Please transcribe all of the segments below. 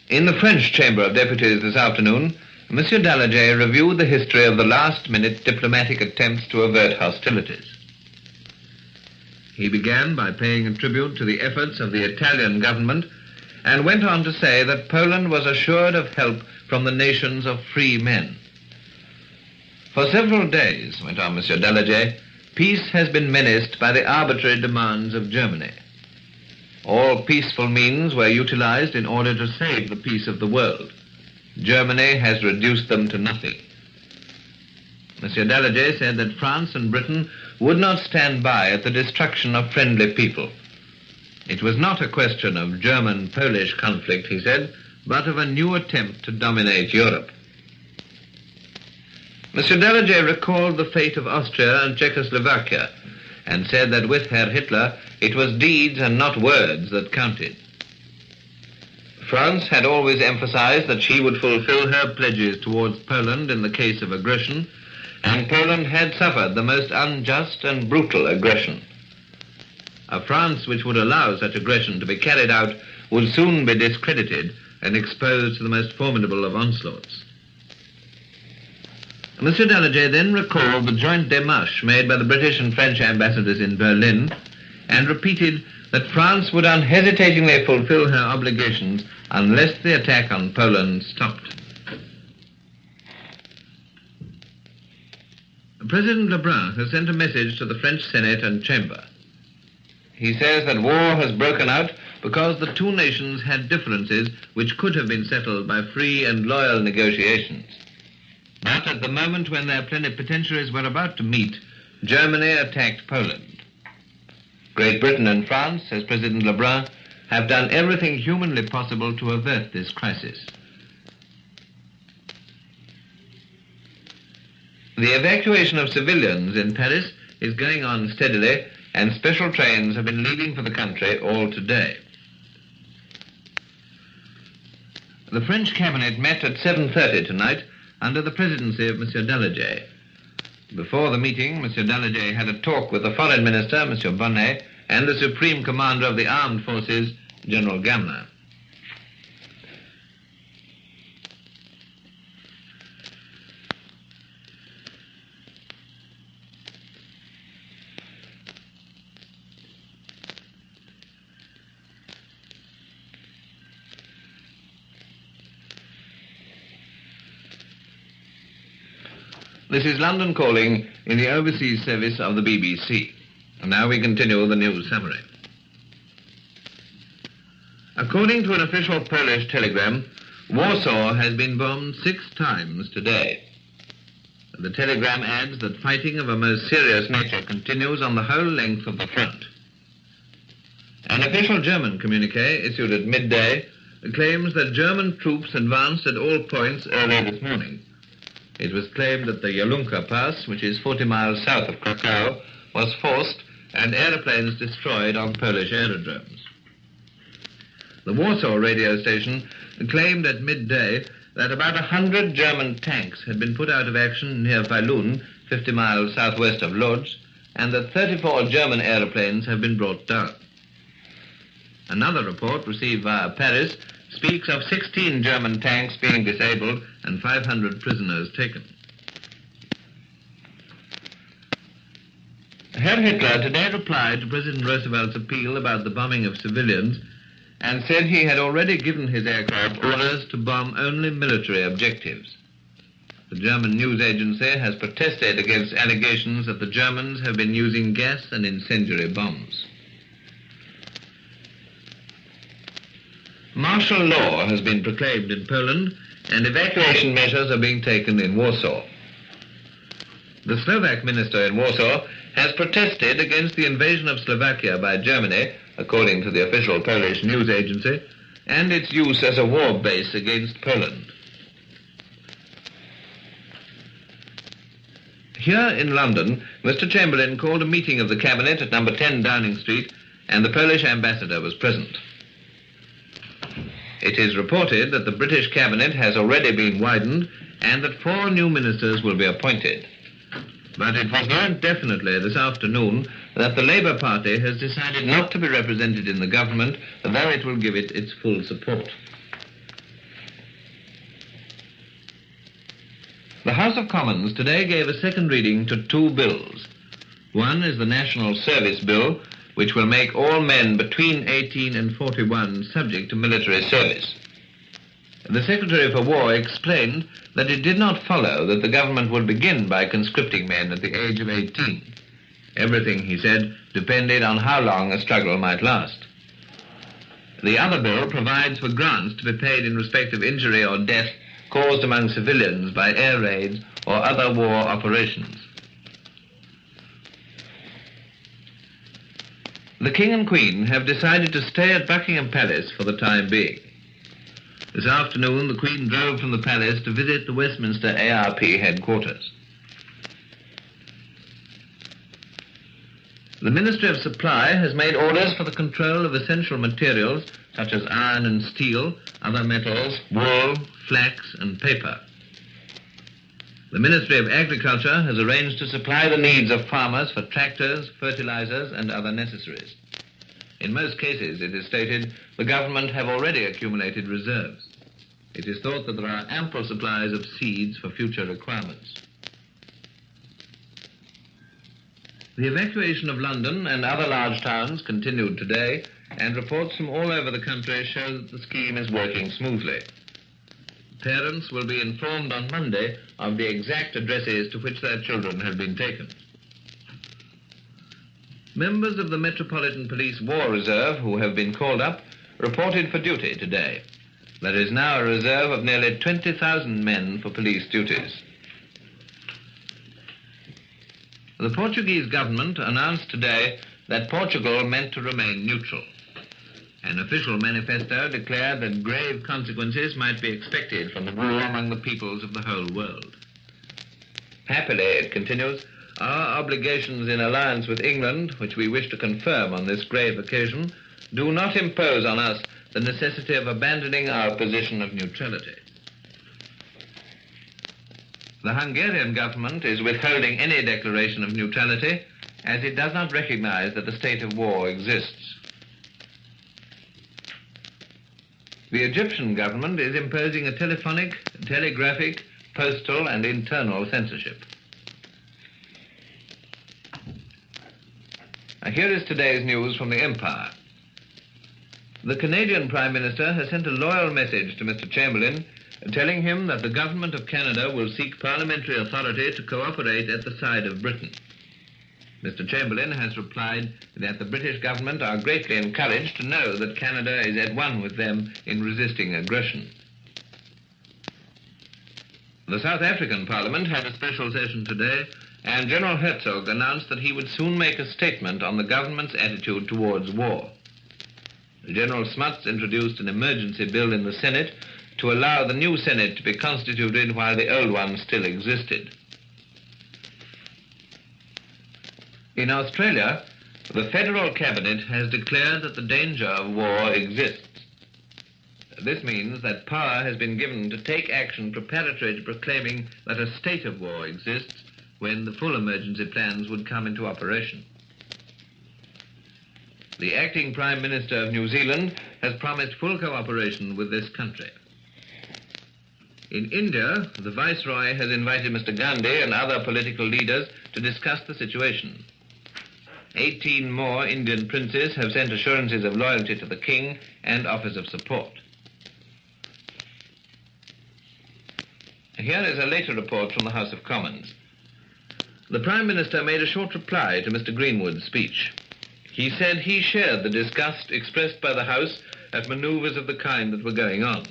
In the French Chamber of Deputies this afternoon, Monsieur Daladier reviewed the history of the last-minute diplomatic attempts to avert hostilities. He began by paying a tribute to the efforts of the Italian government and went on to say that Poland was assured of help from the nations of free men. For several days, went on Monsieur Daladier, peace has been menaced by the arbitrary demands of Germany. All peaceful means were utilized in order to save the peace of the world. Germany has reduced them to nothing. Monsieur Daladier said that France and Britain would not stand by at the destruction of friendly people. It was not a question of German-Polish conflict, he said, but of a new attempt to dominate Europe. Monsieur Daladier recalled the fate of Austria and Czechoslovakia and said that with Herr Hitler it was deeds and not words that counted. France had always emphasized that she would fulfill her pledges towards Poland in the case of aggression, and Poland had suffered the most unjust and brutal aggression. A France which would allow such aggression to be carried out would soon be discredited and exposed to the most formidable of onslaughts. Monsieur Daladier then recalled the joint démarche made by the British and French ambassadors in Berlin and repeated that France would unhesitatingly fulfill her obligations unless the attack on Poland stopped. President Lebrun has sent a message to the French Senate and Chamber. He says that war has broken out because the two nations had differences which could have been settled by free and loyal negotiations. But at the moment when their plenipotentiaries were about to meet, Germany attacked Poland. Great Britain and France, says President Lebrun, have done everything humanly possible to avert this crisis. The evacuation of civilians in Paris is going on steadily, and special trains have been leaving for the country all today. The French cabinet met at 7:30 tonight under the presidency of Monsieur Daladier. Before the meeting, Monsieur Daladier had a talk with the Foreign Minister, Monsieur Bonnet, and the Supreme Commander of the Armed Forces, General Gamla. This is London Calling in the overseas service of the BBC. And now we continue the news summary. According to an official Polish telegram, Warsaw has been bombed 6 times today. The telegram adds that fighting of a most serious nature continues on the whole length of the front. An official German communique issued at midday claims that German troops advanced at all points early this morning. It was claimed that the Yalunka Pass, which is 40 miles south of Krakow, was forced and aeroplanes destroyed on Polish aerodromes. The Warsaw radio station claimed at midday that about 100 German tanks had been put out of action near Falun, 50 miles southwest of Lodz, and that 34 German aeroplanes have been brought down. Another report received via Paris speaks of 16 German tanks being disabled and 500 prisoners taken. Herr Hitler today replied to President Roosevelt's appeal about the bombing of civilians and said he had already given his aircraft orders to bomb only military objectives. The German news agency has protested against allegations that the Germans have been using gas and incendiary bombs. Martial law has been proclaimed in Poland, and evacuation measures are being taken in Warsaw. The Slovak minister in Warsaw has protested against the invasion of Slovakia by Germany, according to the official Polish news agency, and its use as a war base against Poland. Here in London, Mr. Chamberlain called a meeting of the Cabinet at number 10 Downing Street, and the Polish ambassador was present. It is reported that the British Cabinet has already been widened and that 4 new ministers will be appointed. But it was learned definitely this afternoon that the Labour Party has decided not to be represented in the government, though it will give it its full support. The House of Commons today gave a second reading to two bills. One is the National Service Bill, which will make all men between 18 and 41 subject to military service. The Secretary for War explained that it did not follow that the government would begin by conscripting men at the age of 18. Everything, he said, depended on how long a struggle might last. The other bill provides for grants to be paid in respect of injury or death caused among civilians by air raids or other war operations. The King and Queen have decided to stay at Buckingham Palace for the time being. This afternoon, the Queen drove from the palace to visit the Westminster ARP headquarters. The Ministry of Supply has made orders for the control of essential materials such as iron and steel, other metals, wool, flax, and paper. The Ministry of Agriculture has arranged to supply the needs of farmers for tractors, fertilizers, and other necessaries. In most cases, it is stated, the government have already accumulated reserves. It is thought that there are ample supplies of seeds for future requirements. The evacuation of London and other large towns continued today, and reports from all over the country show that the scheme is working smoothly. Parents will be informed on Monday of the exact addresses to which their children have been taken. Members of the Metropolitan Police War Reserve who have been called up reported for duty today. There is now a reserve of nearly 20,000 men for police duties. The Portuguese government announced today that Portugal meant to remain neutral. An official manifesto declared that grave consequences might be expected from the war among the peoples of the whole world. Happily, it continues, our obligations in alliance with England, which we wish to confirm on this grave occasion, do not impose on us the necessity of abandoning our position of neutrality. The Hungarian government is withholding any declaration of neutrality as it does not recognize that the state of war exists. The Egyptian government is imposing a telephonic, telegraphic, postal, and internal censorship. Here is today's news from the Empire. The Canadian Prime Minister has sent a loyal message to Mr. Chamberlain, telling him that the government of Canada will seek parliamentary authority to cooperate at the side of Britain. Mr. Chamberlain has replied that the British government are greatly encouraged to know that Canada is at one with them in resisting aggression. The South African Parliament had a special session today, and General Herzog announced that he would soon make a statement on the government's attitude towards war. General Smuts introduced an emergency bill in the Senate to allow the new Senate to be constituted while the old one still existed. In Australia, the federal cabinet has declared that the danger of war exists. This means that power has been given to take action preparatory to proclaiming that a state of war exists when the full emergency plans would come into operation. The acting Prime Minister of New Zealand has promised full cooperation with this country. In India, the Viceroy has invited Mr. Gandhi and other political leaders to discuss the situation. 18 more Indian princes have sent assurances of loyalty to the King and offers of support. Here is a later report from the House of Commons. The Prime Minister made a short reply to Mr. Greenwood's speech. He said he shared the disgust expressed by the House at manoeuvres of the kind that were going on.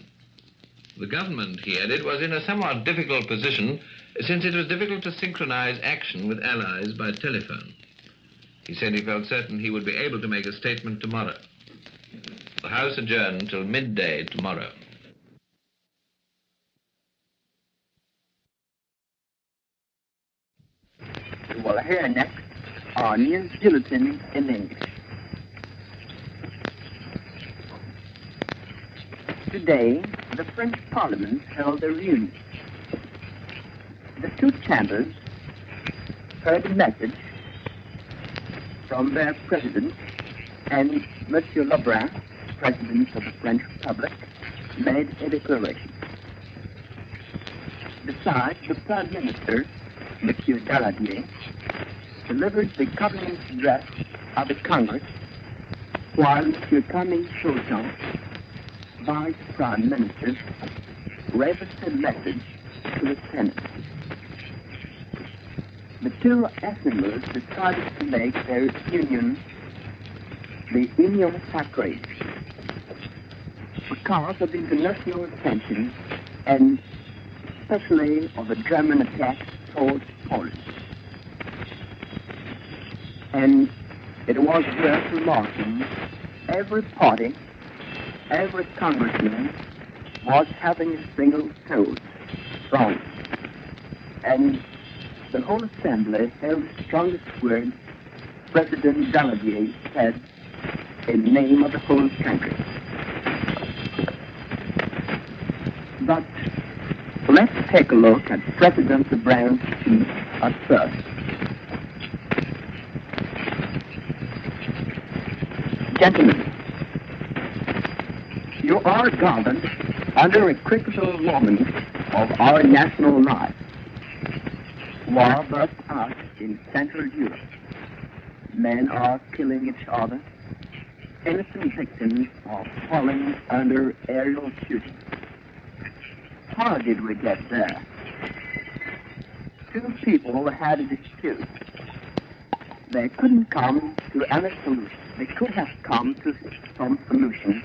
The government, he added, was in a somewhat difficult position since it was difficult to synchronize action with allies by telephone. He said he felt certain he would be able to make a statement tomorrow. The House adjourned until midday tomorrow. You will hear next our news bulletin in English. Today, the French Parliament held a reunion. The two chambers heard a message from their president, and Monsieur Lebrun, President of the French Republic, made a declaration. Besides, the Prime Minister, Monsieur Daladier, delivered the Government address of the Congress, while Monsieur Camille Chausson, Vice Prime Minister, read the said message to the Senate. The two assemblies decided to make their union the Union Sacrée because of the international attention and especially of the German attack towards Poland. And it was worth remarking, every party, every congressman was having a single toast from, and the whole assembly held the strongest word President Daladier said in the name of the whole country. But let's take a look at President Lebrun's speech at first. Gentlemen, you are governed under a critical moment of our national life. War burst out in Central Europe. Men are killing each other. Innocent victims are falling under aerial shooting. How did we get there? Two people had a dispute. They couldn't come to any solution. They could have come to some solution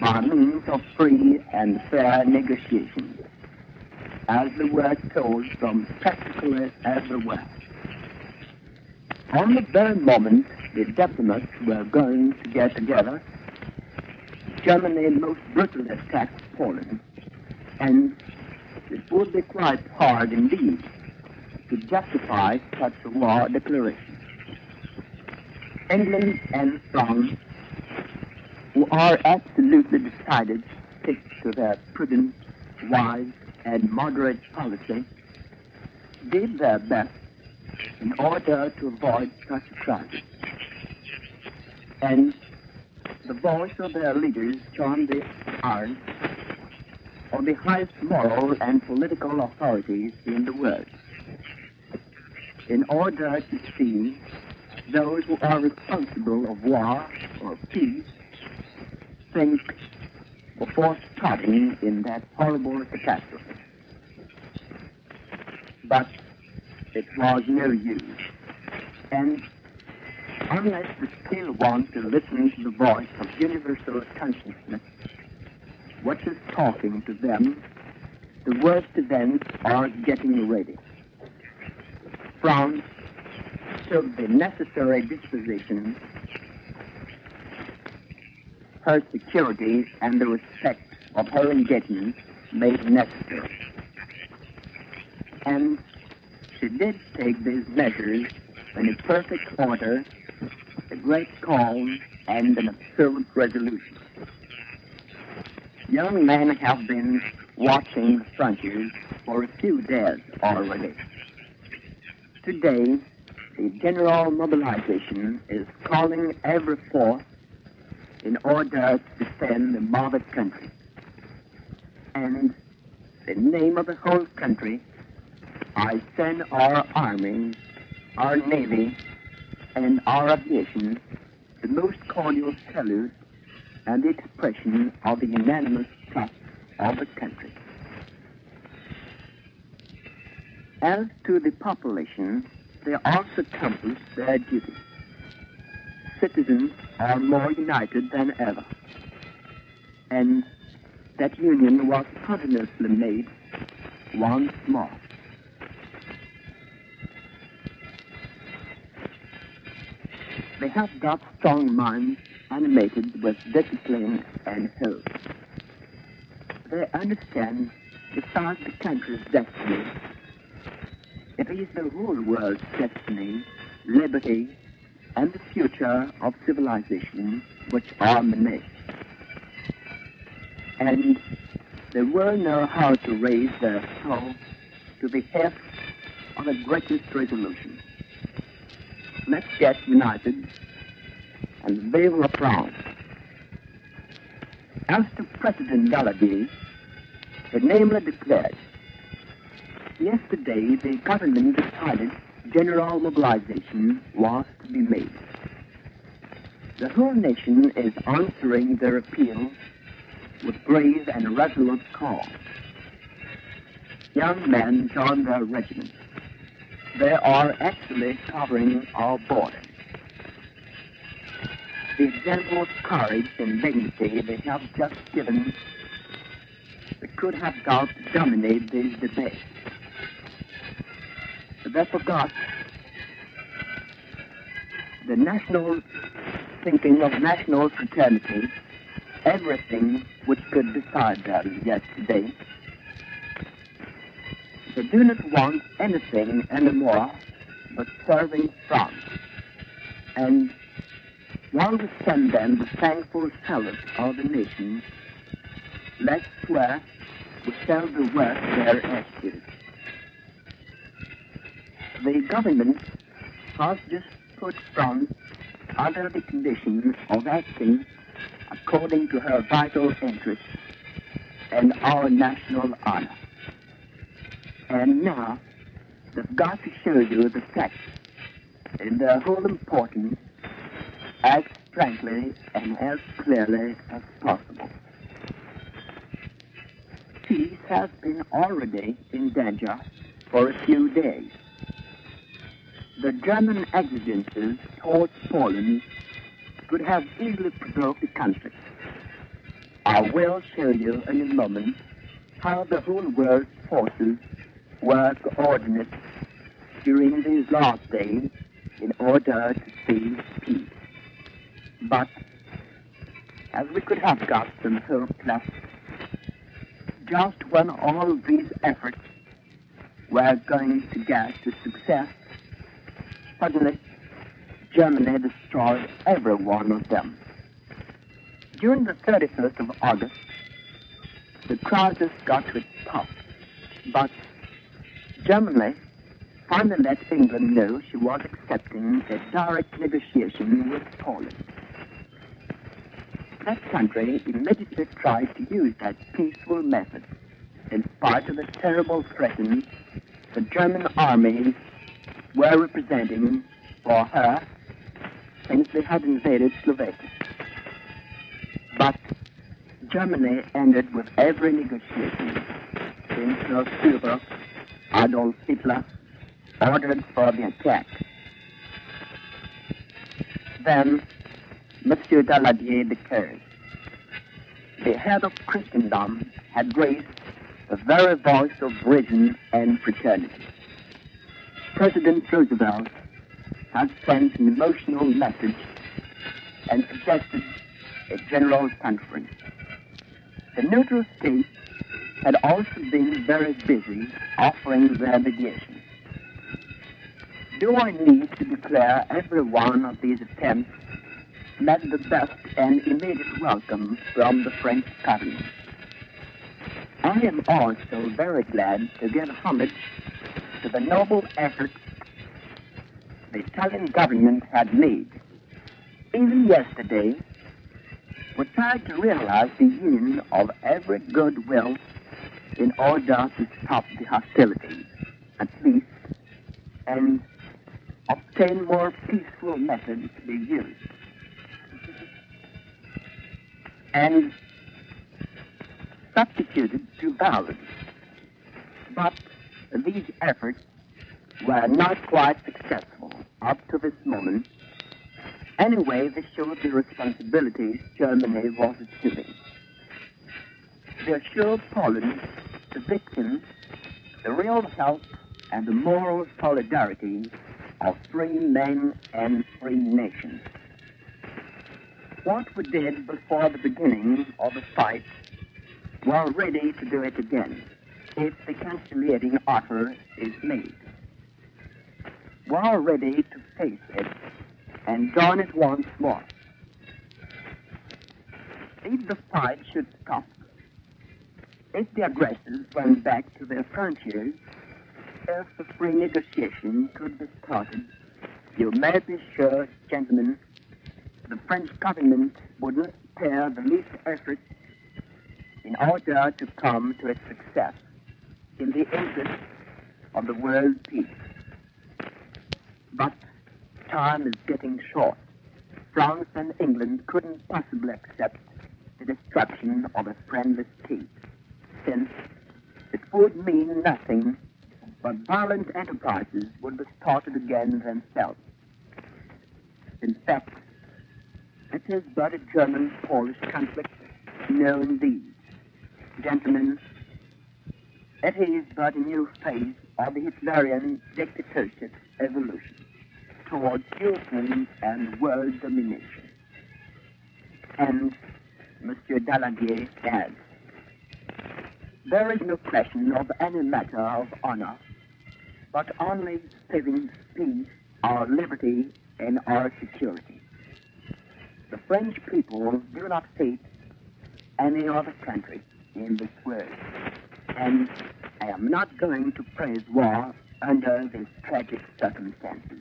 by means of free and fair negotiation, as the word told from practically everywhere. On the very moment the diplomats were going to get together, Germany most brutally attacked Poland, and it would be quite hard indeed to justify such a war declaration. England and France, who are absolutely decided to stick to their prudent, wise, and moderate policy, did their best in order to avoid such a crisis. And the voice of their leaders joined the arms of the highest moral and political authorities in the world, in order to see those who are responsible of war or peace think before starting in that horrible catastrophe. But it was no use, and unless they still want to listen to the voice of universal consciousness, which is talking to them, the worst events are getting ready. France took the necessary disposition, her security and the respect of her engagements made necessary. And she did take these measures in a perfect order, a great calm, and an absolute resolution. Young men have been watching the frontiers for a few days already. Today, the general mobilization is calling every force in order to defend the mother country. And in the name of the whole country, I send our army, our navy, and our aviation the most cordial salute and the expression of the unanimous trust of the country. As to the population, they also accomplish their duty. Citizens are more united than ever, and that union was continuously made once more. They have got strong minds animated with discipline and hope. They understand, besides the country's destiny, it is the whole world's destiny, liberty, and the future of civilization which are many. And they will know how to raise their soul to the height of the greatest resolution. Let's get united and vive la France. As to President Daladier, It namely declared, yesterday the government decided general mobilization was to be made. The whole nation is answering their appeal with brave and resolute call. Young men join their regiments. They are actually covering our borders. The example of courage and dignity they have just given, they could have got to dominate these debates. They forgot the national thinking of national fraternity, everything which could decide them yesterday. They do not want anything anymore but serving France. And while we send them the thankful salute of the nation, let's swear we shall do work their attitude. The government has just put France under the condition of acting according to her vital interests and our national honor. And now, they've got to show you the facts in their whole importance as frankly and as clearly as possible. Peace has been already in danger for a few days. The German exigencies towards Poland could have easily provoked the conflict. I will show you in a moment how the whole world's forces were coordinated during these last days in order to seize peace. But as we could have got some hope left, just when all these efforts were going to get to success, suddenly Germany destroyed every one of them. During the 31st of August, the crisis got to its top, but Germany finally let England know she was accepting a direct negotiation with Poland. That country immediately tried to use that peaceful method, in spite of the terrible threats the German armies were representing for her since they had invaded Slovakia. But Germany ended with every negotiation since the Führer, Adolf Hitler, ordered for the attack. Then Monsieur Daladier declared, the head of Christendom had raised the very voice of reason and fraternity. President Roosevelt had sent an emotional message and suggested a general conference. The neutral states had also been very busy offering their mediation. Do I need to declare every one of these attempts met the best and immediate welcome from the French government? I am also very glad to give homage to the noble effort the Italian government had made. Even yesterday, we tried to realize the union of every goodwill in order to stop the hostilities, at least, and obtain more peaceful methods to be used. And substituted to violence. But these efforts were not quite successful up to this moment. Anyway, they showed the responsibilities Germany was assuming. They assured Poland, the victims, the real help and the moral solidarity of free men and free nations. What we did before the beginning of the fight, we're ready to do it again if the conciliating offer is made. We're ready to face it and join it once more. If the fight should stop, if the aggressors went back to their frontiers, if the free negotiation could be started, you may be sure, gentlemen, the French government would not spare the least effort in order to come to its success in the interest of the world peace. But time is getting short. France and England couldn't possibly accept the destruction of a friendless peace, since it would mean nothing but violent enterprises would be started again themselves. In fact, it is but a German-Polish conflict. No, indeed. Gentlemen, it is but a new phase of the Hitlerian dictatorship evolution towards European and world domination. And Monsieur Daladier adds, there is no question of any matter of honor, but only saving peace, our liberty, and our security. The French people do not hate any other country in this world, and I am not going to praise war under these tragic circumstances.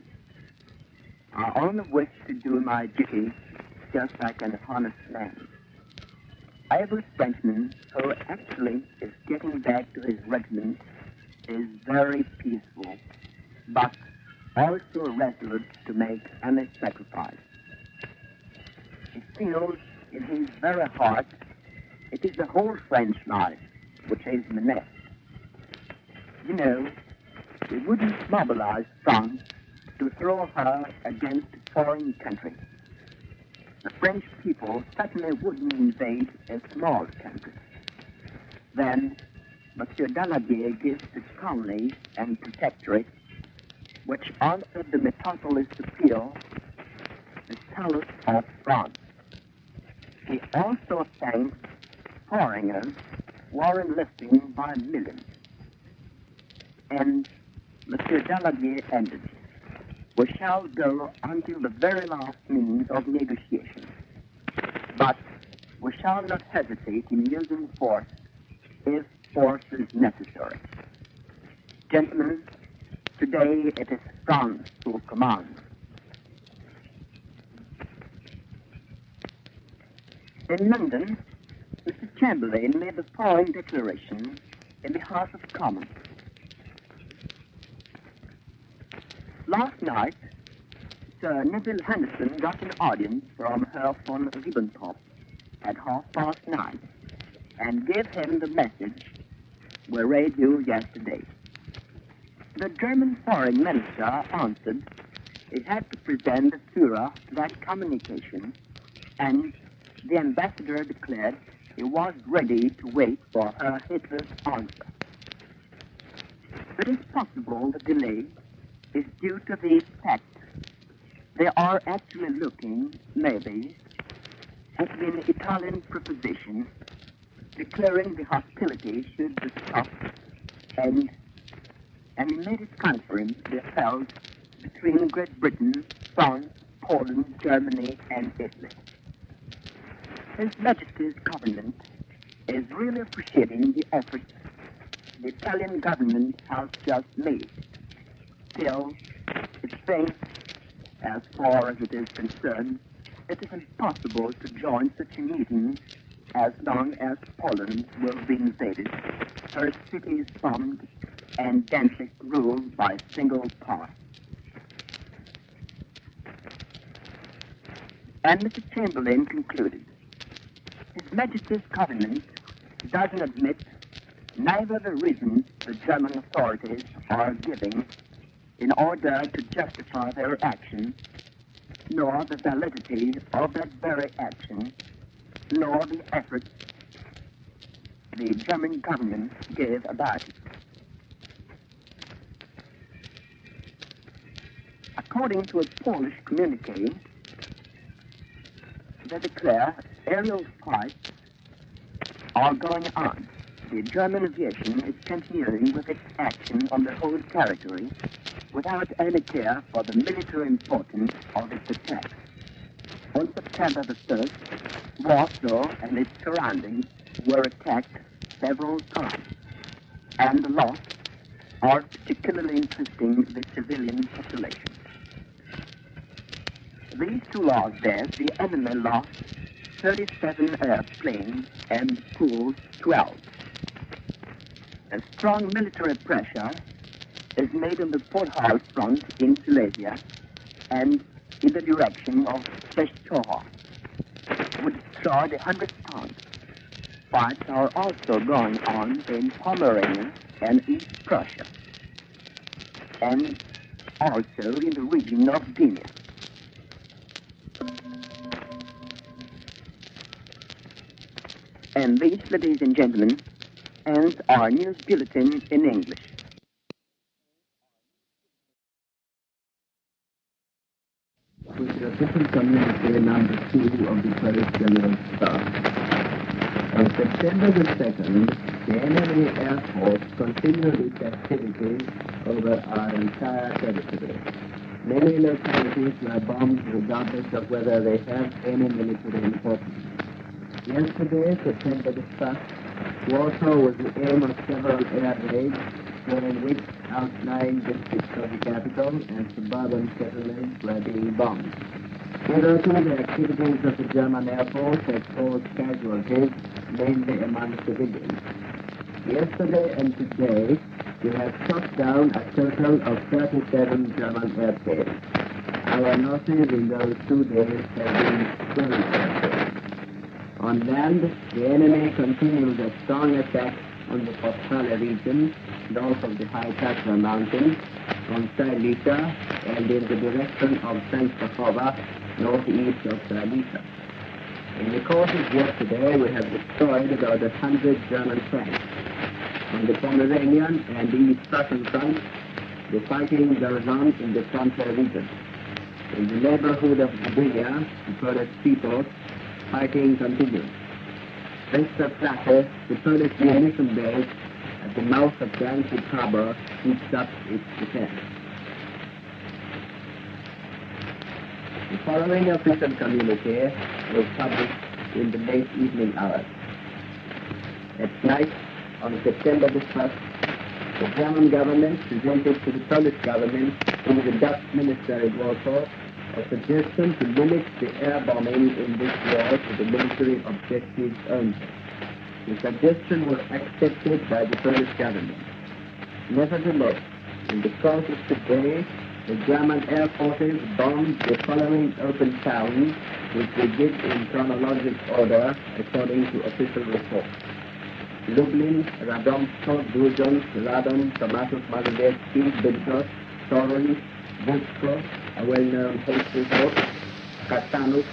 I only wish to do my duty just like an honest man. Every Frenchman who actually is getting back to his regiment is very peaceful, but also resolute to make any sacrifice. He feels in his very heart it is the whole French life which is menaced. You know, we wouldn't mobilize France to throw her against a foreign country. The French people certainly wouldn't invade a small country. Then, Monsieur Daladier gives the colony and protectorate, which answered the metropolis appeal, the salute of France. He also thanks foreigners who are enlisting by millions. And Monsieur Daladier ended, we shall go until the very last means of negotiation. But we shall not hesitate in using force if force is necessary. Gentlemen, today it is France who commands. In London, Mr. Chamberlain made the following declaration in the House of Commons. Last night, Sir Neville Henderson got an audience from Herr von Ribbentrop at 9:30 and gave him the message we read you yesterday. The German foreign minister answered he had to present the Führer that communication, and the ambassador declared he was ready to wait for Herr Hitler's answer. It is possible the delay is due to the fact they are actually looking, maybe, at the Italian proposition declaring the hostility should be stopped and an immediate conference be held between Great Britain, France, Poland, Germany, and Italy. His Majesty's government is really appreciating the efforts the Italian government has just made. Still, it thinks, as far as it is concerned, it is impossible to join such a meeting as long as Poland will be invaded, her cities bombed, and Danzig ruled by a single power. And Mr. Chamberlain concluded, His Majesty's government doesn't admit neither the reasons the German authorities are giving in order to justify their action, nor the validity of that very action, nor the efforts the German government gave about it. According to a Polish communique, they declare aerial fights are going on. The German aviation is continuing with its action on the whole territory without any care for the military importance of its attack. On September the 1st, Warsaw and its surroundings were attacked several times, and the loss are particularly interesting the civilian population. These two last days, the enemy lost 37 airplanes and Tu-12. A strong military pressure is made on the Podhal front in Silesia and in the direction of Czechoslovakia, would destroy the 100th pound. Fights are also going on in Pomerania and East Prussia, and also in the region of Guinea. And this, ladies and gentlemen, ends our news bulletin in English. With the official communique number 2 of the Polish General Staff. On September the 2nd, the enemy Air Force continued its activities over our entire territory. Many localities were bombed regardless of whether they have any military importance. Yesterday, September the 1st, Warsaw was the aim of several air raids, during which outlying districts of the capital and suburban settlements were being bombed. Hitherto, the activities of the German Air Force had caused casualties, mainly among civilians. Yesterday and today, we have shot down a total of 37 German airplanes. Our losses in those 2 days have been 12 airplanes. On land, the enemy continues a strong attack on the Podhale region, north of the High Tatra Mountains, on Silesia, and in the direction of Częstochowa, northeast of Silesia. In the course of yesterday, we have destroyed about 100 German tanks. On the Pomeranian and the East Prussian front, the fighting goes on in the frontier region. In the neighborhood of Gdynia, the Polish seaport, fighting continues. Westerplatte, the Polish munition base at the mouth of Danzig Harbor, keeps up its defense. The following official communique was published in the late evening hours. At night, on September the 1st, the German government presented to the Polish government through the Dutch minister in Warsaw a suggestion to limit the air bombing in this war to the military objectives only. The suggestion was accepted by the Polish government. Nevertheless, in the course of today, the German air forces bombed the following open towns, which we did in chronological order according to official reports: Lublin, Radomsko, Grudziądz, Radom, Tomaszów Mazowiecki, Bydgoszcz, Toruń, Budzko, a well-known haste resort, Kasanów,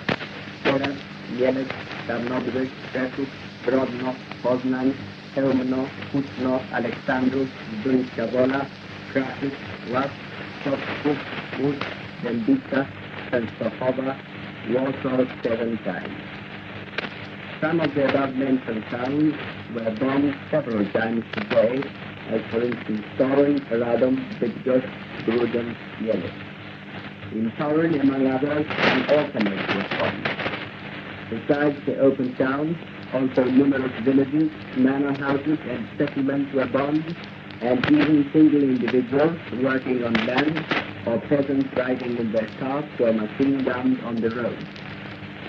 Teraz, Mielec, Tarnobrzeg, Krzeszów, Brodno, Poznań, Chełmno, Kutno, Aleksandrów, Zduńska Wola, Kraszyk, Łask, Stoczków, Łódź, Dębica, Częstochowa, Warsaw 7 times. Some of the above-mentioned towns were bombed several times today, as for instance Toruń, Radom, Bydgoszcz, Grudziądz, Mielec. In Toruń, among others, an orphanage was bombed. Besides the open towns, also numerous villages, manor houses, and settlements were bombed, and even single individuals working on land or peasants riding in their carts were machine gunned on the road.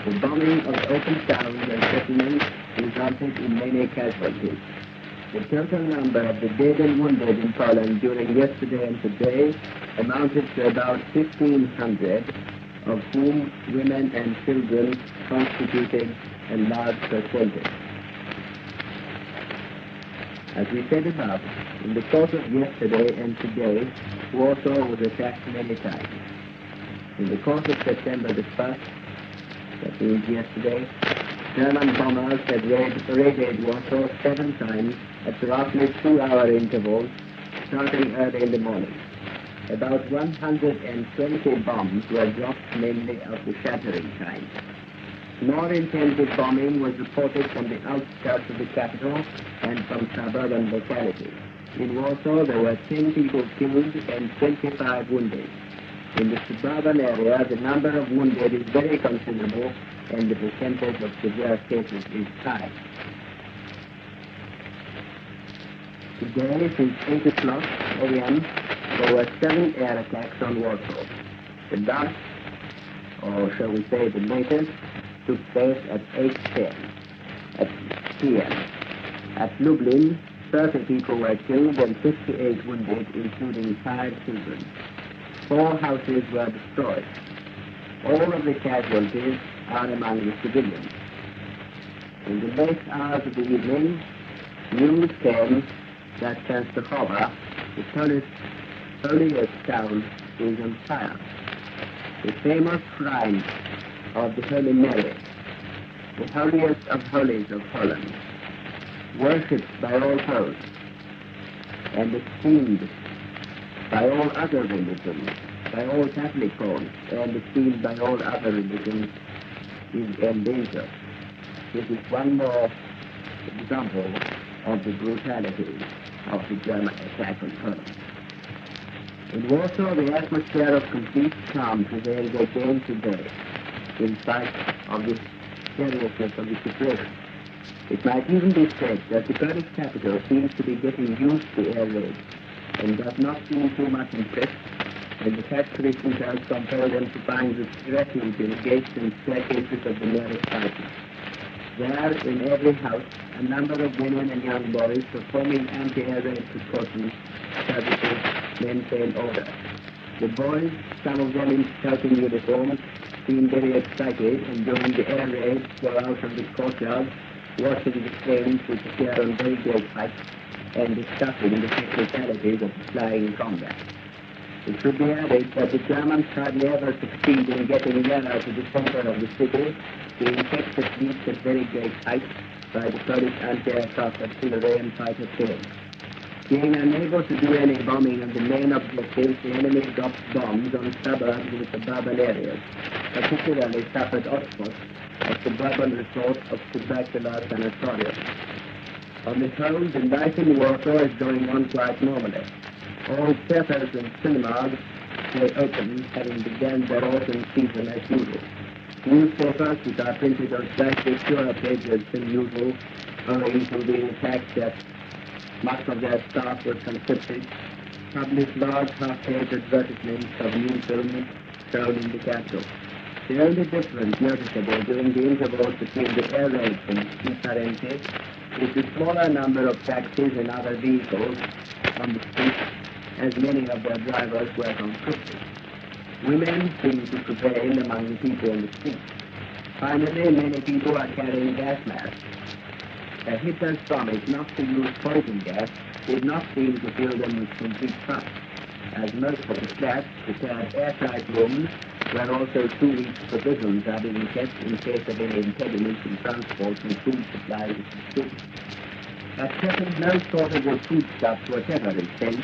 The bombing of open towns and settlements resulted in many casualties. The total number of the dead and wounded in Poland during yesterday and today amounted to about 1,500, of whom women and children constituted a large percentage. As we said above, in the course of yesterday and today, Warsaw was attacked many times. In the course of September the 1st, that means yesterday, German bombers had raided Warsaw 7 times at roughly 2-hour intervals, starting early in the morning. About 120 bombs were dropped, mainly of the shattering kind. More intensive bombing was reported from the outskirts of the capital and from suburban localities. In Warsaw, there were 10 people killed and 25 wounded. In the suburban area, the number of wounded is very considerable, and the percentage of severe cases is high. Today, since 8 o'clock a.m., there were 7 air attacks on Warsaw. The last, or shall we say the latest, took place at 8:10 p.m. At Lublin, 30 people were killed and 58 wounded, including 5 children. 4 houses were destroyed. All of the casualties are among the civilians. In the late hours of the evening, news came that Częstochowa, the holiest town, is on fire. The famous shrine of the Holy Mary, the holiest of holies of Holland, worshipped by all Poles and esteemed by all other religions, by all Catholic Poles, and esteemed by all other religions, is in danger. This is one more example of the brutality of the German attack on Poland. In Warsaw, the atmosphere of complete calm prevailed again today, in spite of the seriousness of the situation. It might even be said that the Polish capital seems to be getting used to air raids and does not seem too much impressed when the factory shooters compel them to find refuge in gates and staircases of the nearest houses. There, in every house, a number of women and young boys performing anti-air raid precautions services maintain order. The boys, some of them in scouting uniforms, seem very excited and during the air raids go out of the courtyard, watching the planes which appear on very great heights and discussing the technicalities of flying combat. It should be added that the Germans hardly ever succeed in getting nearer to the center of the city, being kept at least at very great heights by the Polish anti-aircraft artillery and fighter planes. Being unable to do any bombing of the main objectives, the enemy dropped bombs on suburbs in suburban areas, particularly suffered Oxford, a suburban resort of tubercular sanatorium. On the whole, the life in Warsaw is going on quite normally. All theaters and cinemas stay open, having begun their autumn season as usual. Newspapers, which are printed on slightly fewer pages than usual, owing to the fact that much of their staff was conscripted, publish large half-page advertisements of new films shown in the capital. The only difference noticeable during the intervals between the air raids and Parenti is the smaller number of taxis and other vehicles on the streets, as many of their drivers were conscripted. Women seem to prevail among the people on the streets. Finally, many people are carrying gas masks. Hitler's promise not to use poison gas did not seem to fill them with complete trust, as most of the flats prepared airtight rooms where also 2 weeks' provisions are being kept in case of any impediments in transport and food supplies to the city. At present, no shortage of foodstuffs whatever is sent.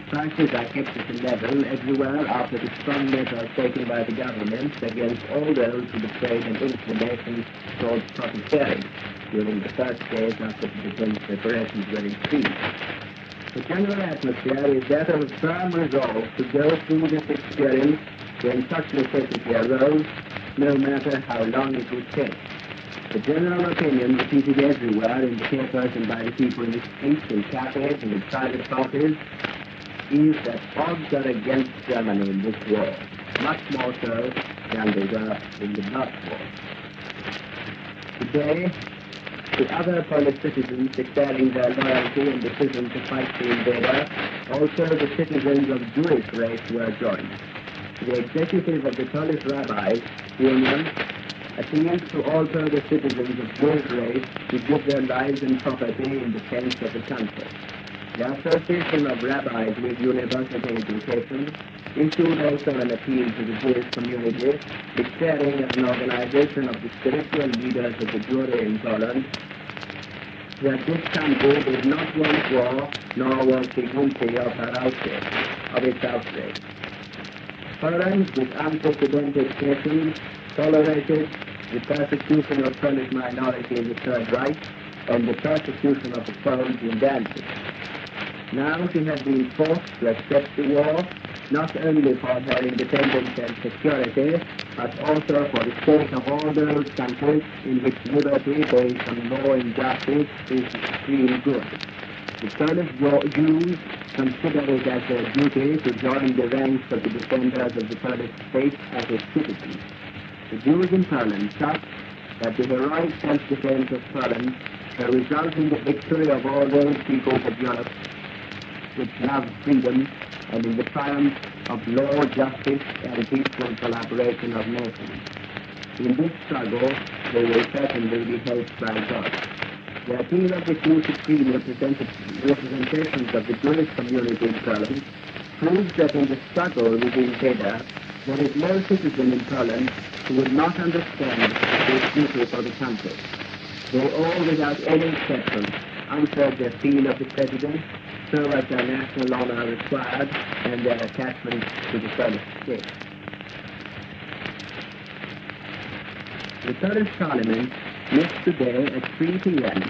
Prices are kept at a level everywhere after the strong measures taken by the government against all those who betrayed an inclination towards profiteering during the first days after the defense preparations were increased. The general atmosphere is that of a firm resolve to go through this experience when such necessity arose, no matter how long it would take. The general opinion repeated everywhere in the papers and by the people in the streets, in cafes and in private parties is that odds are against Germany in this war, much more so than they were in the last war. Today, the other Polish citizens declaring their loyalty and decision to fight the invader, also the citizens of Jewish race were joined. The executive of the Polish Rabbis Union appeals to also the citizens of Jewish race to give their lives and property in defense of the country. The Association of Rabbis with University Education issued also an appeal to the Jewish community, declaring as an organization of the spiritual leaders of the Jewry in Poland that this country did not want war, nor was she guilty of its outrage. Poland, with unprecedented patience, tolerated the persecution of Polish minority in the Third Reich and the persecution of the Poles in Danzig. Now she has been forced to accept the war, not only for her independence and security, but also for the sake of all those countries in which liberty based on law and justice is the supreme good. The Polish Jews consider it as their duty to join the ranks of the defenders of the Polish state as its citizens. The Jews in Poland, such that the heroic self-defense of Poland shall result in the victory of all those peoples of Europe which love freedom and in the triumph of law, justice, and peaceful collaboration of nations. In this struggle, they will certainly be helped by God. The appeal of the two supreme representations of the Jewish community in Poland proves that in the struggle with the invader, there is no citizen in Poland who would not understand the duty for the country. They all, without any exception, answered the appeal of the President, so as their national honor required and their attachment to the Polish state. The Polish Parliament met today at 3 p.m.,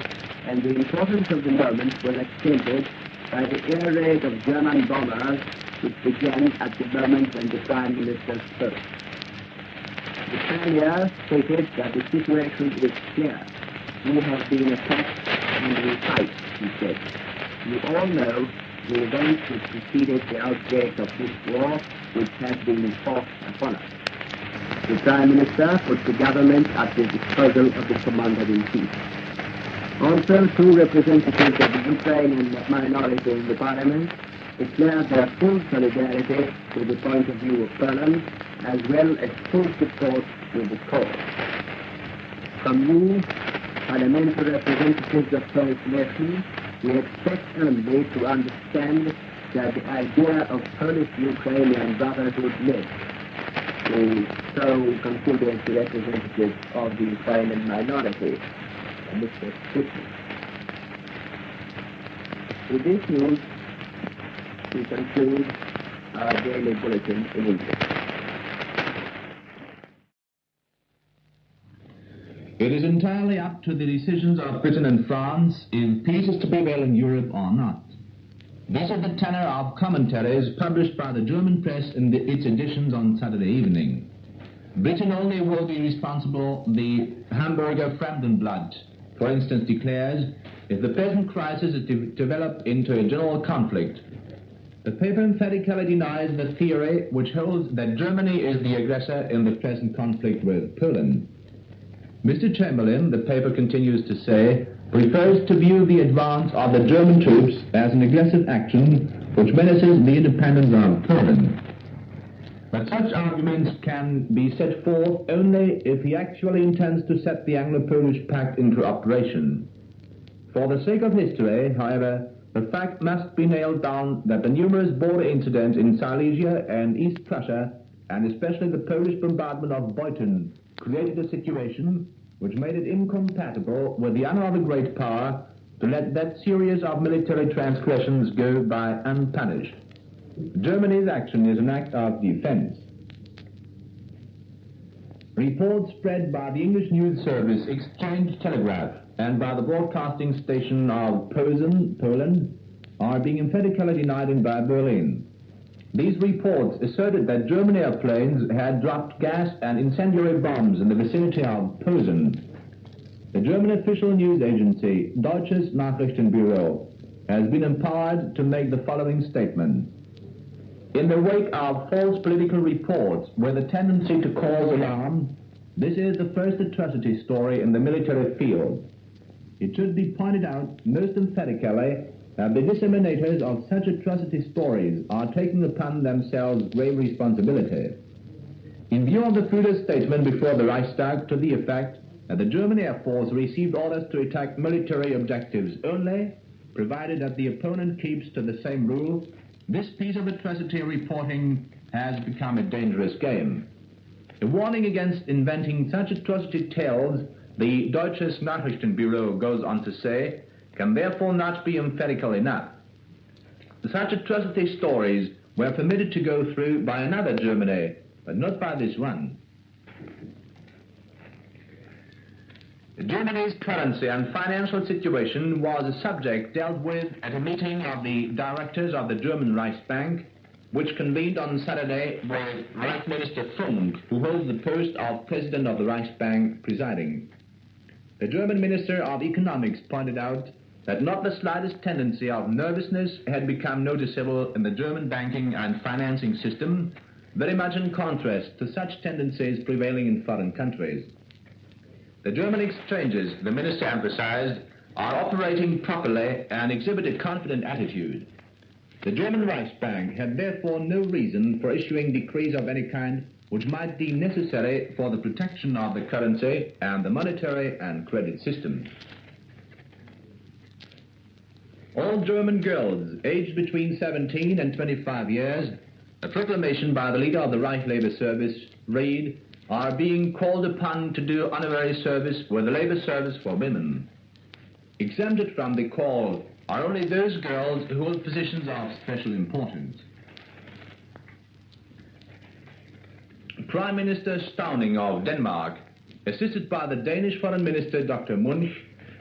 and the importance of the moment was accentuated by the air raid of German bombers which began at the moment when the Prime Minister spoke. The Premier stated that the situation is clear. We have been attacked and we fight, he said. We all know the events which preceded the outbreak of this war which has been enforced upon us. The Prime Minister put the government at the disposal of the Commander-in-Chief. Also, two representatives of the Ukrainian minority in the Parliament declared their full solidarity with the point of view of Poland, as well as full support with the cause. From you, parliamentary representatives of Polish nation, we expect only to understand that the idea of Polish-Ukrainian brotherhood lives. We so consider the representatives of the Ukrainian minority, Mr. Speaker. With this news, we conclude our daily bulletin in English. It is entirely up to the decisions of Britain and France if peace is to prevail in Europe or not. This is the tenor of commentaries published by the German press in its editions on Saturday evening. Britain only will be responsible, the Hamburger Fremdenblatt, for instance, declares, if the present crisis is to develop into a general conflict. The paper emphatically denies the theory which holds that Germany is the aggressor in the present conflict with Poland. Mr. Chamberlain, the paper continues to say, prefers to view the advance of the German troops as an aggressive action which menaces the independence of Poland. But such arguments can be set forth only if he actually intends to set the Anglo-Polish Pact into operation. For the sake of history, however, the fact must be nailed down that the numerous border incidents in Silesia and East Prussia, and especially the Polish bombardment of Beuthen, created a situation which made it incompatible with the honor of a great power to let that series of military transgressions go by unpunished. Germany's action is an act of defense. Reports spread by the English News Service Exchange Telegraph and by the broadcasting station of Poland are being emphatically denied by Berlin. These reports asserted that German airplanes had dropped gas and incendiary bombs in the vicinity of Posen. The German official news agency, Deutsches Nachrichtenbüro, has been empowered to make the following statement. In the wake of false political reports with a tendency to cause alarm, this is the first atrocity story in the military field. It should be pointed out most emphatically that the disseminators of such atrocity stories are taking upon themselves grave responsibility. In view of the Führer's statement before the Reichstag to the effect that the German Air Force received orders to attack military objectives only, provided that the opponent keeps to the same rule, this piece of atrocity reporting has become a dangerous game. A warning against inventing such atrocity tales, the Deutsches Nachrichtenbüro goes on to say, can therefore not be emphatical enough. Such atrocity stories were permitted to go through by another Germany, but not by this one. Germany's currency and financial situation was a subject dealt with at a meeting of the directors of the German Reichsbank, which convened on Saturday with Reich Minister Funk, who holds the post of President of the Reichsbank, presiding. The German Minister of Economics pointed out that not the slightest tendency of nervousness had become noticeable in the German banking and financing system, very much in contrast to such tendencies prevailing in foreign countries. The German exchanges, the minister emphasized, are operating properly and exhibit a confident attitude. The German Reichsbank had therefore no reason for issuing decrees of any kind which might be necessary for the protection of the currency and the monetary and credit system. All German girls aged between 17 and 25 years, a proclamation by the leader of the Reich Labor Service, read, are being called upon to do honorary service with the labor service for women. Exempted from the call are only those girls who hold positions of special importance. Prime Minister Stauning of Denmark, assisted by the Danish Foreign Minister Dr. Munch,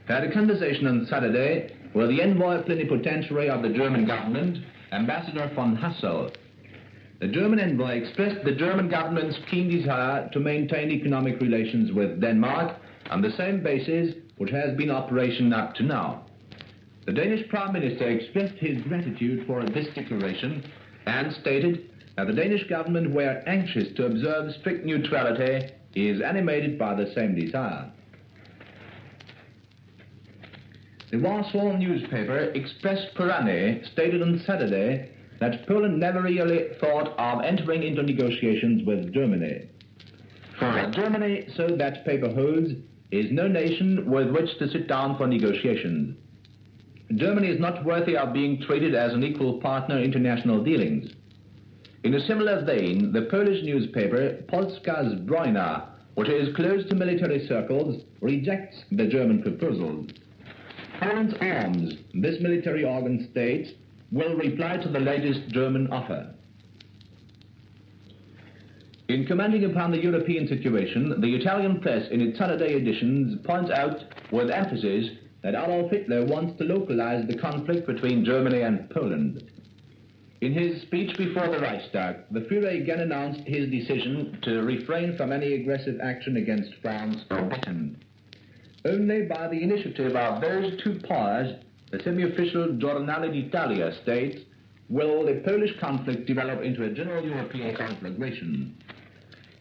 had a conversation on Saturday with the envoy plenipotentiary of the German government, Ambassador von Hassel. The German envoy expressed the German government's keen desire to maintain economic relations with Denmark on the same basis which has been in operation up to now. The Danish Prime Minister expressed his gratitude for this declaration and stated that the Danish government, where anxious to observe strict neutrality, is animated by the same desire. The Warsaw newspaper Express Poranny stated on Saturday that Poland never really thought of entering into negotiations with Germany. For Germany, so that paper holds, is no nation with which to sit down for negotiations. Germany is not worthy of being treated as an equal partner in international dealings. In a similar vein, the Polish newspaper Polska Zbrojna, which is close to military circles, rejects the German proposals. Poland's arms, this military organ states, will reply to the latest German offer. In commenting upon the European situation, the Italian press in its Saturday editions points out with emphasis that Adolf Hitler wants to localize the conflict between Germany and Poland. In his speech before the Reichstag, the Führer again announced his decision to refrain from any aggressive action against France or Britain. Only by the initiative of those two powers, the semi-official Giornale d'Italia states, will the Polish conflict develop into a general European conflagration.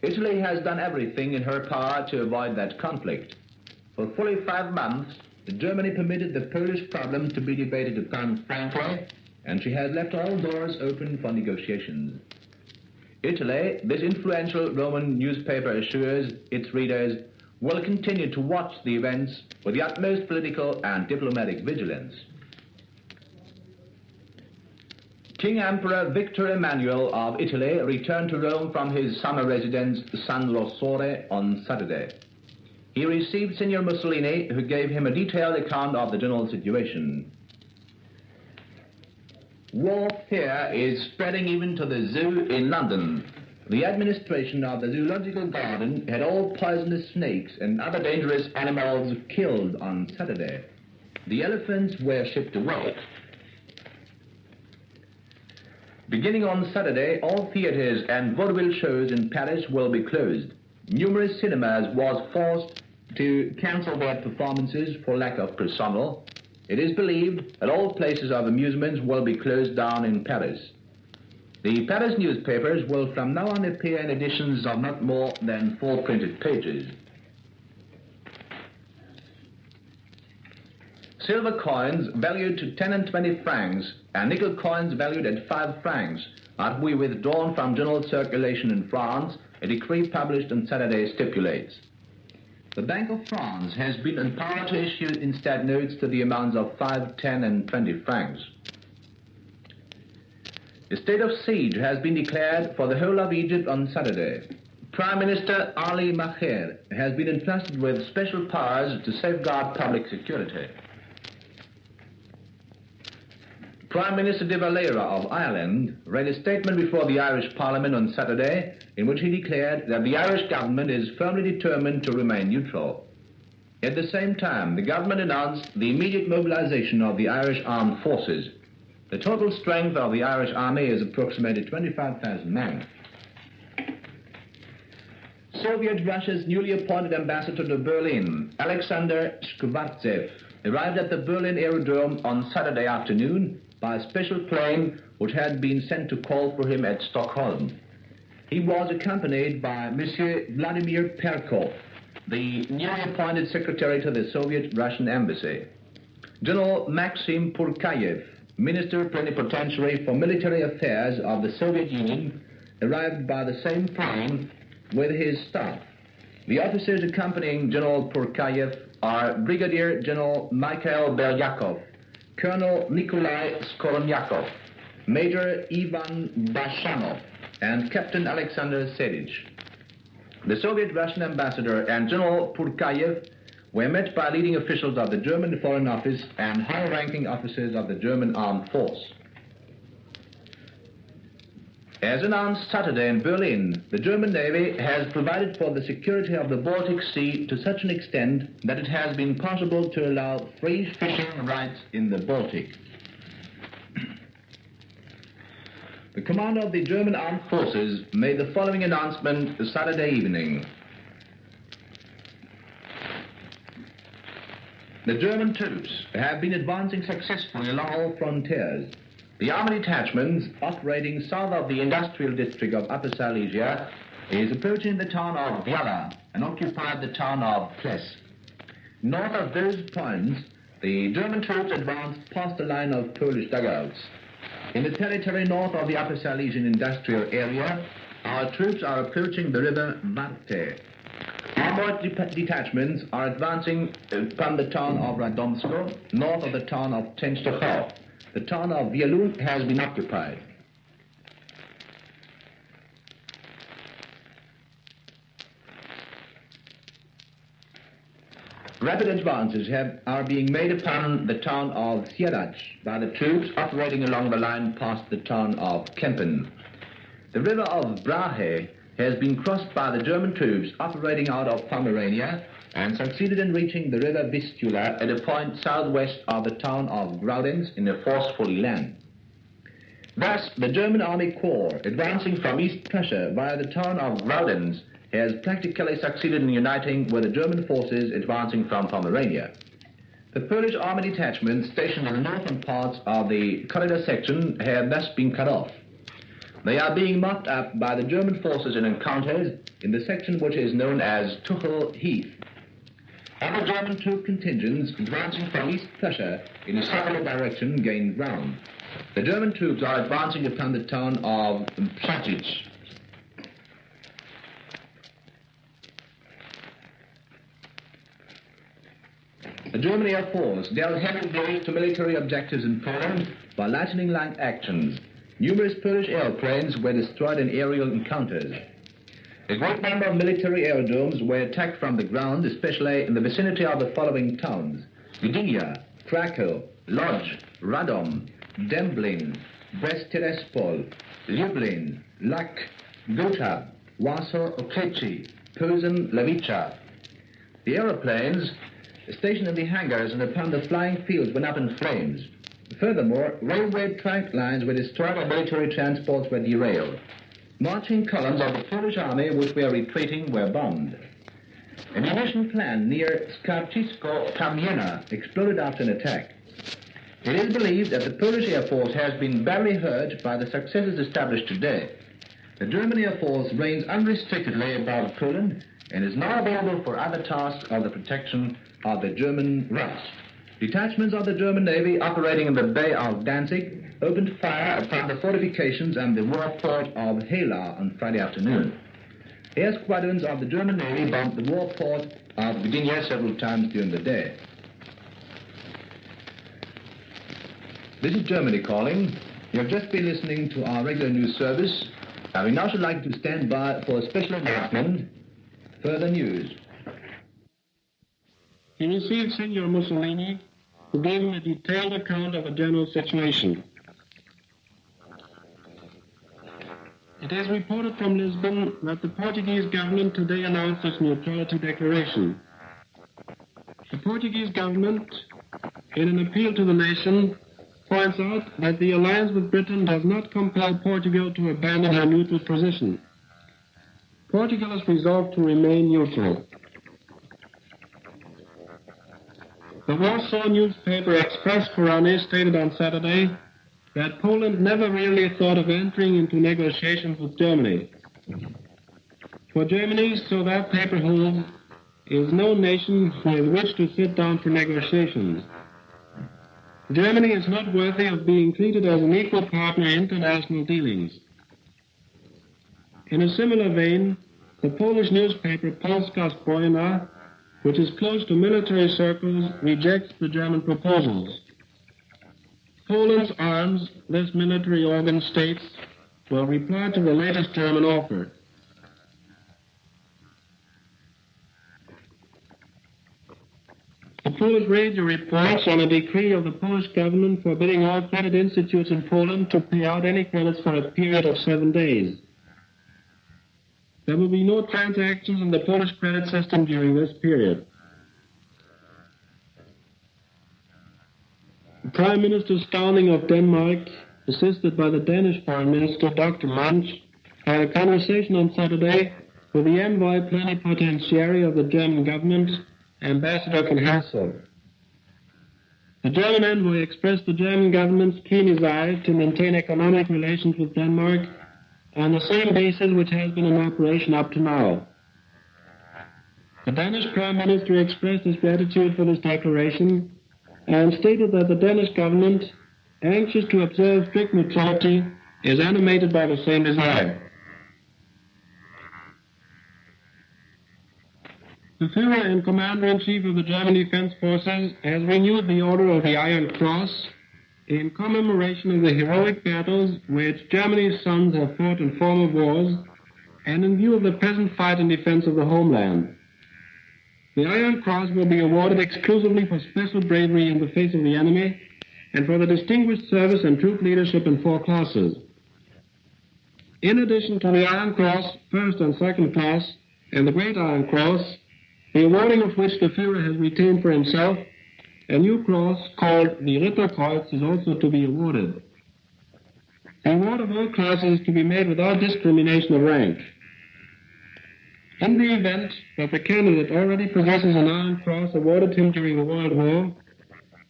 Italy has done everything in her power to avoid that conflict. For fully 5 months, Germany permitted the Polish problem to be debated upon frankly, and she has left all doors open for negotiations. Italy, this influential Roman newspaper assures its readers, will continue to watch the events with the utmost political and diplomatic vigilance. King Emperor Victor Emmanuel of Italy returned to Rome from his summer residence San Lossore on Saturday. He received Signor Mussolini, who gave him a detailed account of the general situation. War fear is spreading even to the zoo in London. The administration of the zoological garden had all poisonous snakes and other dangerous animals killed on Saturday. The elephants were shipped away. Beginning on Saturday, all theaters and vaudeville shows in Paris will be closed. Numerous cinemas was forced to cancel their performances for lack of personnel. It is believed that all places of amusements will be closed down in Paris. The Paris newspapers will from now on appear in editions of not more than 4 printed pages. Silver coins valued to 10 and 20 francs and nickel coins valued at 5 francs are to be withdrawn from general circulation in France, a decree published on Saturday stipulates. The Bank of France has been empowered to issue instead notes to the amounts of 5, 10 and 20 francs. A state of siege has been declared for the whole of Egypt on Saturday. Prime Minister Ali Maher has been entrusted with special powers to safeguard public security. Prime Minister de Valera of Ireland read a statement before the Irish Parliament on Saturday in which he declared that the Irish government is firmly determined to remain neutral. At the same time, the government announced the immediate mobilization of the Irish armed forces. The total strength of the Irish army is approximately 25,000 men. Soviet Russia's newly appointed ambassador to Berlin, Alexander Shkvartsev, arrived at the Berlin aerodrome on Saturday afternoon by a special plane which had been sent to call for him at Stockholm. He was accompanied by Monsieur Vladimir Perkov, the newly appointed secretary to the Soviet-Russian embassy. General Maxim Purkayev, Minister Plenipotentiary for Military Affairs of the Soviet Union, arrived by the same plane with his staff. The officers accompanying General Purkayev are Brigadier General Mikhail Belyakov, Colonel Nikolai Skolonyakov, Major Ivan Bashanov, and Captain Alexander Sedich. The Soviet-Russian ambassador and General Purkayev were met by leading officials of the German Foreign Office and high-ranking officers of the German Armed Force. As announced Saturday in Berlin, the German Navy has provided for the security of the Baltic Sea to such an extent that it has been possible to allow free fishing rights in the Baltic. The commander of the German Armed Forces made the following announcement Saturday evening. The German troops have been advancing successfully along all frontiers. The army detachments operating south of the industrial district of Upper Silesia is approaching the town of Biala and occupied the town of Ples. North of those points, the German troops advanced past the line of Polish dugouts. In the territory north of the Upper Silesian industrial area, our troops are approaching the river Varte. Armored detachments are advancing from the town of Radomsko, north of the town of Częstochow. The town of Wielu has been occupied. Rapid advances are being made upon the town of Sierrach by the troops operating along the line past the town of Kempen. The river of Brahe has been crossed by the German troops operating out of Pomerania and succeeded in reaching the river Vistula at a point southwest of the town of Graudenz in a forceful elan. Thus, the German Army Corps, advancing from East Prussia via the town of Graudenz, has practically succeeded in uniting with the German forces advancing from Pomerania. The Polish army detachments stationed in the northern parts of the corridor section have thus been cut off. They are being mopped up by the German forces in encounters in the section which is known as Tuchel Heath. Other German troop contingents advancing from East Prussia in a southerly direction gained ground. The German troops are advancing upon the town of Placic. The German Air Force dealt heavy blows to military objectives in Poland by lightning-like actions. Numerous Polish airplanes were destroyed in aerial encounters. A great number of military aerodromes were attacked from the ground, especially in the vicinity of the following towns: Gdynia, Krakow, Lodz, Radom, Dęblin, Brest-Tiraspol, Lublin, Lak, Gotha, Warsaw, Oklechi, Posen, Lewica. The aeroplanes stationed in the hangars and upon the flying fields went up in flames. Furthermore, railway track lines were destroyed and military transports were derailed. Marching columns of the Polish army which were retreating were bombed. A munition plant near Skarczysko-Kamienna exploded after an attack. It is believed that the Polish Air Force has been badly hurt by the successes established today. The German Air Force reigns unrestrictedly above Poland and is now available for other tasks of the protection of the German rights. Detachments of the German Navy operating in the Bay of Danzig opened fire upon the fortifications and the war port of Hela on Friday afternoon. Air squadrons of the German Navy bombed the war port of Gdynia several times during the day. This is Germany calling. You have just been listening to our regular news service. We now should like to stand by for a special announcement. Further news. He received Signor Mussolini, who gave him a detailed account of a general situation. It is reported from Lisbon that the Portuguese government today announced its neutrality declaration. The Portuguese government, in an appeal to the nation, points out that the alliance with Britain does not compel Portugal to abandon her neutral position. Portugal is resolved to remain neutral. The Warsaw newspaper Express Korany stated on Saturday that Poland never really thought of entering into negotiations with Germany. For Germany, so that paper holds, is no nation with which to sit down for negotiations. Germany is not worthy of being treated as an equal partner in international dealings. In a similar vein, the Polish newspaper Polska Zbrojna, which is close to military circles, rejects the German proposals. Poland's arms, this military organ states, will reply to the latest German offer. The Polish radio reports on a decree of the Polish government forbidding all credit institutes in Poland to pay out any credits for a period of 7 days. There will be no transactions in the Polish credit system during this period. Prime Minister Stauning of Denmark, assisted by the Danish Foreign Minister Dr. Munch, had a conversation on Saturday with the envoy plenipotentiary of the German government, Ambassador von Hassel. The German envoy expressed the German government's keen desire to maintain economic relations with Denmark on the same basis which has been in operation up to now. The Danish Prime Minister expressed his gratitude for this declaration and stated that the Danish government, anxious to observe strict neutrality, is animated by the same desire. The Führer and Commander-in-Chief of the German Defense Forces has renewed the Order of the Iron Cross in commemoration of the heroic battles which Germany's sons have fought in former wars and in view of the present fight in defense of the homeland. The Iron Cross will be awarded exclusively for special bravery in the face of the enemy and for the distinguished service and troop leadership in 4 classes. In addition to the Iron Cross, first and second class, and the Great Iron Cross, the awarding of which the Führer has retained for himself, a new cross called the Ritterkreuz is also to be awarded. The award of all classes is to be made without discrimination of rank. In the event that the candidate already possesses an Iron Cross awarded him during the World War,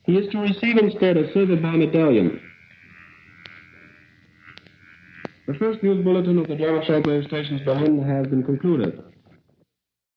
he is to receive instead a silver bar medallion. The first news bulletin of the German shortwave stations Berlin has been concluded.